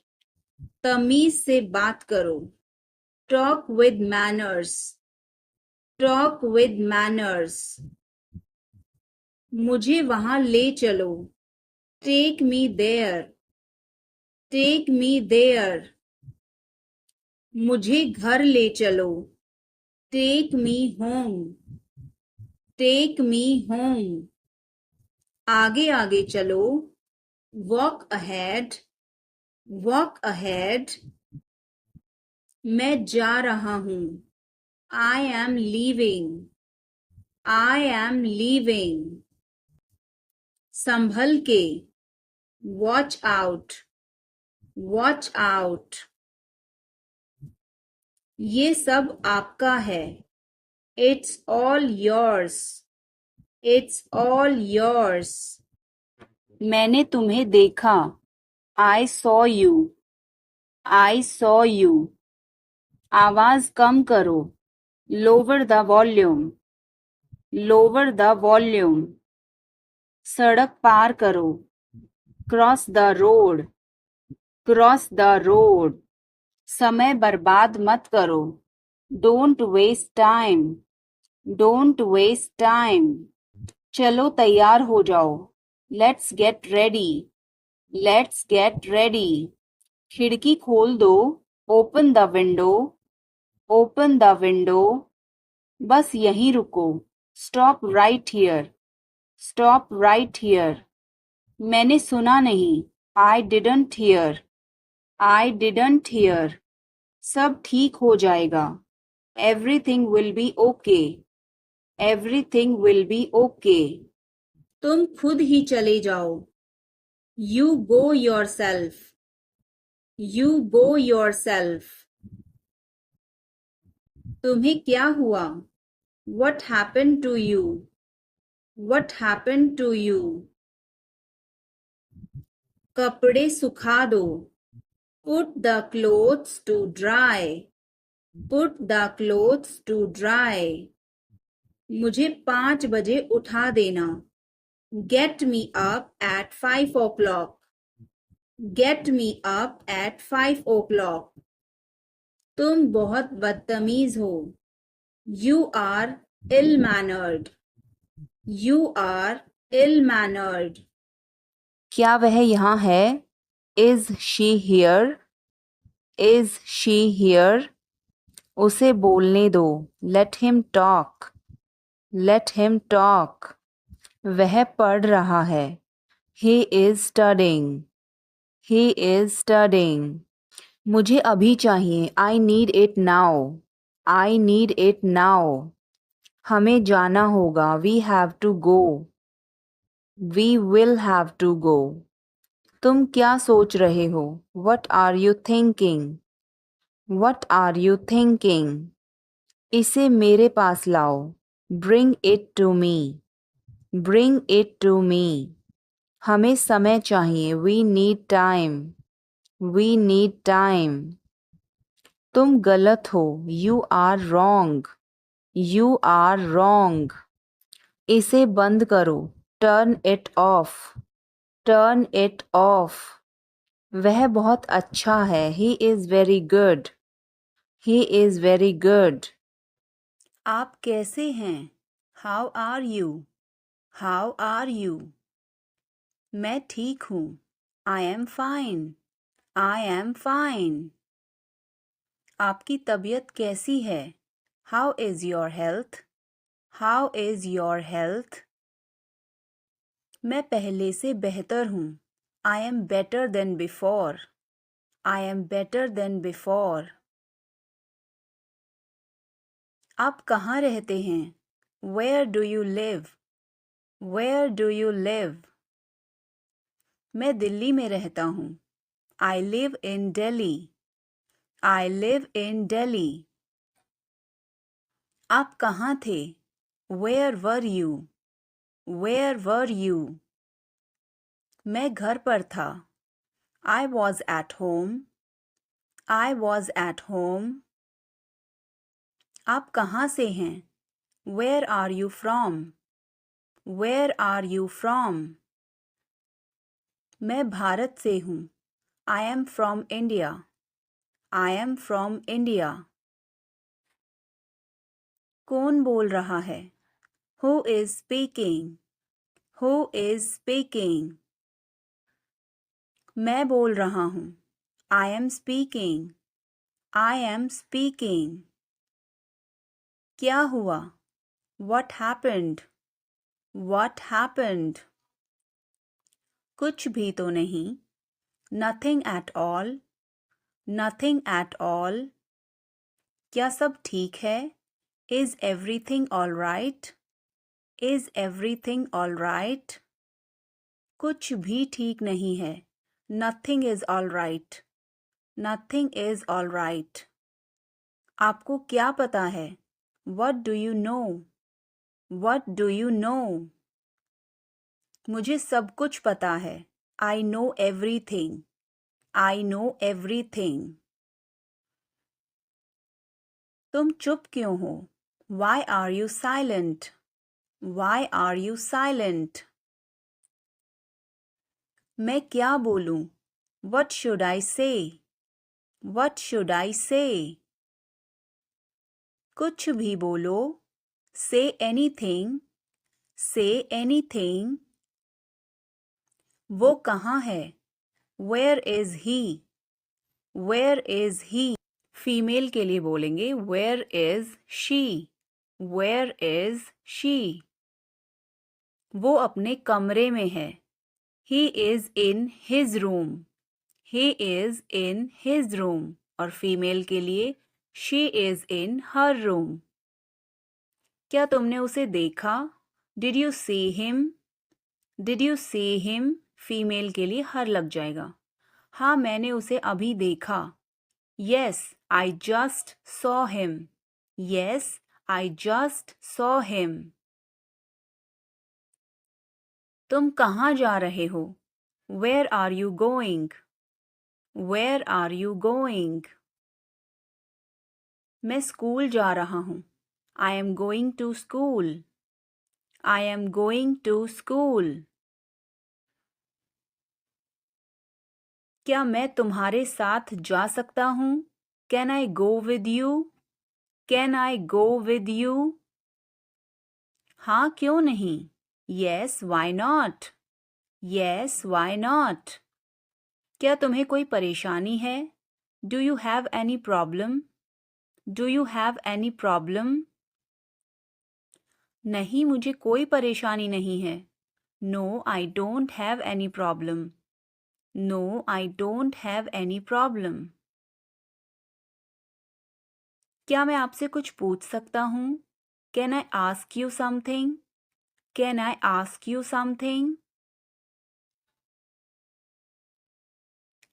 तमीज से बात करो, talk with manners, talk with manners, मुझे वहां ले चलो, take me there, take me there, मुझे घर ले चलो, take me home, take me home, आगे आगे चलो, वॉक अहेड, वॉक अहेड, मैं जा रहा हूँ, I am leaving, I am leaving, संभल के, वॉच आउट, वॉच आउट, ये सब आपका है, it's all yours, it's all yours, मैंने तुम्हें देखा, I saw you, I saw you, आवाज कम करो, lower the volume, lower the volume, सड़क पार करो, cross the road, cross the road, समय बर्बाद मत करो, don't waste time, don't waste time, चलो तैयार हो जाओ, let's get ready, let's get ready, खिड़की खोल दो, open the window, open the window, बस यहीं रुको, stop right here, stop right here, मैंने सुना नहीं, I didn't hear, I didn't hear, सब ठीक हो जाएगा, everything will be okay, everything will be okay, तुम खुद ही चले जाओ, you go yourself, you go yourself, तुम्हें क्या हुआ, what happened to you, what happened to you, कपड़े सुखा दो, put the clothes to dry, put the clothes to dry, मुझे 5 बजे उठा देना, get me up at 5 o'clock, get me up at 5 o'clock, तुम बहुत बदतमीज हो, you are ill mannered, you are ill mannered, क्या वह यहाँ है, is she here, is she here, उसे बोलने दो, let him talk, let him talk, वह पढ़ रहा है, he is studying, he is studying, मुझे अभी चाहिए। I need it now. I need it now. हमें जाना होगा। We have to go. We will have to go. तुम क्या सोच रहे हो? What are you thinking? What are you thinking? इसे मेरे पास लाओ। Bring it to me. Bring it to me. हमें समय चाहिए। We need time. We need time. तुम गलत हो। You are wrong. You are wrong. इसे बंद करो। Turn it off. Turn it off. वह बहुत अच्छा है। He is very good. He is very good. आप कैसे हैं? How are you? How are you? मैं ठीक हूँ। I am fine. I am fine. आपकी तबीयत कैसी है? How is your health? How is your health? मैं पहले से बेहतर हूँ। I am better than before. I am better than before. आप कहाँ रहते हैं? Where do you live? Where do you live? मैं दिल्ली में रहता हूँ। I live in Delhi. I live in Delhi. आप कहाँ थे? Where were you? Where were you? मैं घर पर था। I was at home. I was at home. आप कहाँ से हैं? Where are you from? Where are you from? मैं भारत से हूँ। I am from India. I am from India. कौन बोल रहा है? Who is speaking? Who is speaking? मैं बोल रहा हूँ। I am speaking. I am speaking. क्या हुआ? What happened? What happened? कुछ भी तो नहीं। Nothing at all. Nothing at all. क्या सब ठीक है? Is everything all right? Is everything all right? कुछ भी ठीक नहीं है। Nothing is all right. Nothing is all right. आपको क्या पता है? What do you know? What do you know? मुझे सब कुछ पता है। I know everything. I know everything. तुम चुप क्यों हो? Why are you silent? Why are you silent? मैं क्या बोलूं? What should I say? What should I say? कुछ भी बोलो। Say anything. Say anything. वो कहाँ है? Where is he? Where is he? Female के लिए बोलेंगे Where is she? Where is she? वो अपने कमरे में है। He is in his room. He is in his room. और फीमेल के लिए She is in her room. क्या तुमने उसे देखा? Did you see him? Did you see him? Female के लिए हर लग जाएगा। हाँ, मैंने उसे अभी देखा। Yes, I just saw him. Yes, I just saw him. तुम कहाँ जा रहे हो? Where are you going? Where are you going? मैं स्कूल जा रहा हूँ। I am going to school. I am going to school. क्या मैं तुम्हारे साथ जा सकता हूँ? Can I go with you? Can I go with you? हाँ, क्यों नहीं? Yes, why not? Yes, why not? क्या तुम्हें कोई परेशानी है? Do you have any problem? Do you have any problem? नहीं, मुझे कोई परेशानी नहीं है। No, I don't have any problem. No, I don't have any problem. क्या मैं आपसे कुछ पूछ सकता हूँ? Can I ask you something? Can I ask you something?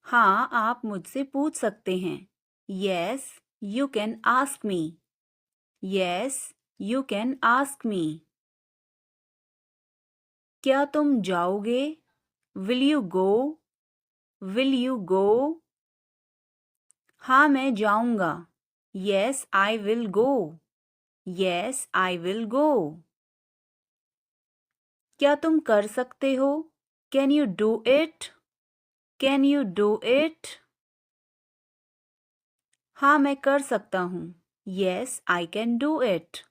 हाँ, आप मुझसे पूछ सकते हैं. Yes, you can ask me. Yes, you can ask me. क्या तुम जाओगे? Will you go? Will you go? हाँ, मैं जाऊंगा. Yes, I will go. Yes, I will go. क्या तुम कर सकते हो? Can you do it? Can you do it? हाँ, मैं कर सकता हूँ. Yes, I can do it.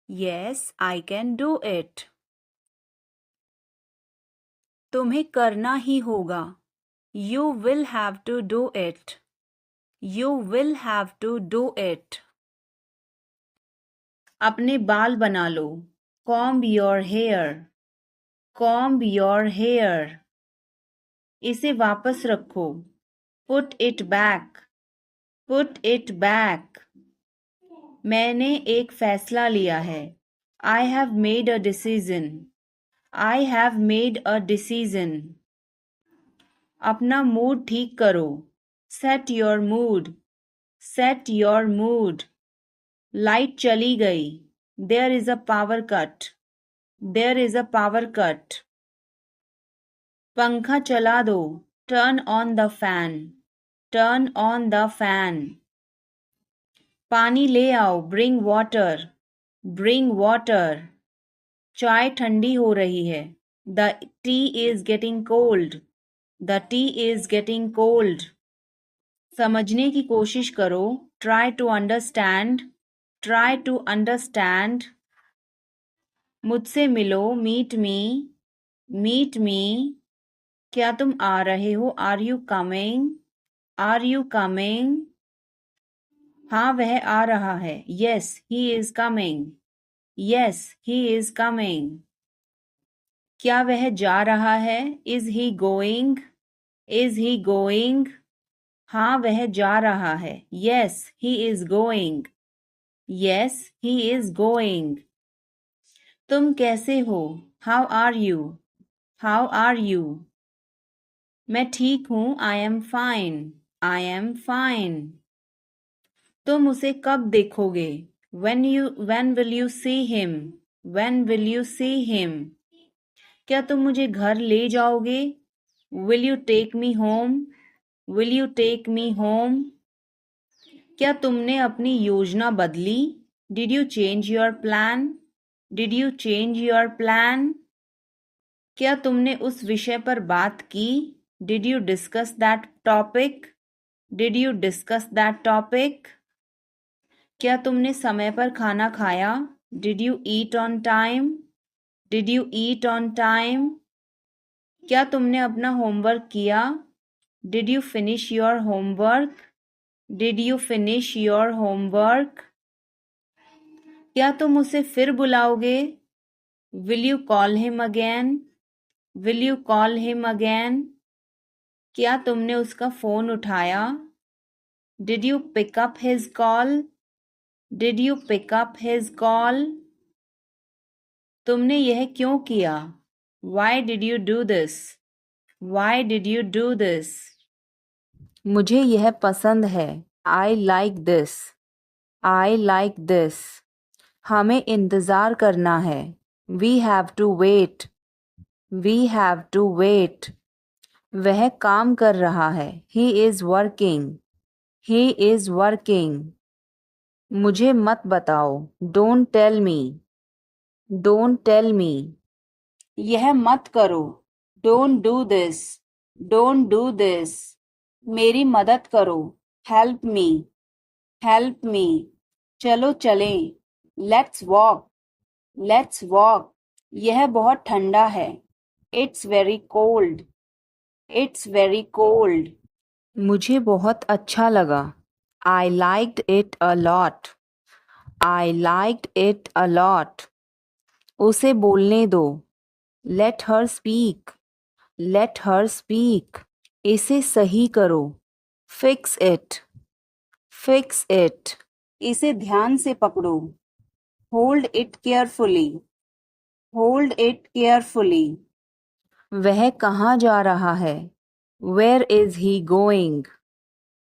Yes, I can do it. तुम्हें करना ही होगा. You will have to do it. You will have to do it. अपने बाल बना लो. Comb your hair. Comb your hair. इसे वापस रखो. Put it back. Put it back. मैंने एक फैसला लिया है. I have made a decision. I have made a decision. अपना मूड ठीक करो. Set your mood. Set your mood. Light चली गई. There is a power cut. There is a power cut. पंखा चला दो. Turn on the fan. Turn on the fan. पानी ले आओ. Bring water. Bring water. चाय ठंडी हो रही है. The tea is getting cold. The tea is getting cold. समझने की कोशिश करो. Try to understand. Try to understand. मुझसे मिलो. Meet me. Meet me. क्या तुम आ रहे हो? Are you coming? Are you coming? हाँ, वह आ रहा है. Yes, he is coming. Yes, he is coming. क्या वह जा रहा है? Is he going? Is he going? हाँ, वह जा रहा है. Yes, he is going. Yes, he is going. तुम कैसे हो? How are you? How are you? मैं ठीक हूँ. I am fine. I am fine. तुम उसे कब देखोगे? When will you see him? When will you see him? क्या तुम मुझे घर ले जाओगे? Will you take me home? Will you take me home? क्या तुमने अपनी योजना बदली? Did you change your plan? Did you change your plan? क्या तुमने उस विषय पर बात की? Did you discuss that topic? Did you discuss that topic? क्या तुमने समय पर खाना खाया? Did you eat on time? Did you eat on time? क्या तुमने अपना होमवर्क किया? Did you finish your homework? Did you finish your homework? क्या तुम उसे फिर बुलाओगे? Will you call him again? Will you call him again? क्या तुमने उसका फोन उठाया? Did you pick up his call? Did you pick up his call? तुमने यह क्यों किया? Why did you do this? Why did you do this? मुझे यह पसंद है. I like this. I like this. हमें इंतज़ार करना है. We have to wait. We have to wait. वह काम कर रहा है. He is working. He is working. मुझे मत बताओ. Don't tell me. Don't tell me. यह मत करो. Don't do this. Don't do this. मेरी मदद करो. Help me. Help me. चलो चलें. Let's walk. Let's walk. यह बहुत ठंडा है. It's very cold. It's very cold. मुझे बहुत अच्छा लगा. I liked it a lot. I liked it a lot. उसे बोलने दो. Let her speak. Let her speak. इसे सही करो. Fix it. Fix it. इसे ध्यान से पकड़ो। Hold it carefully. Hold it carefully. वह कहाँ जा रहा है? Where is he going?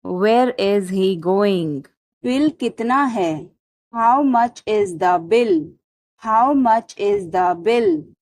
Where is he going? Bill कितना है? How much is the bill? How much is the bill?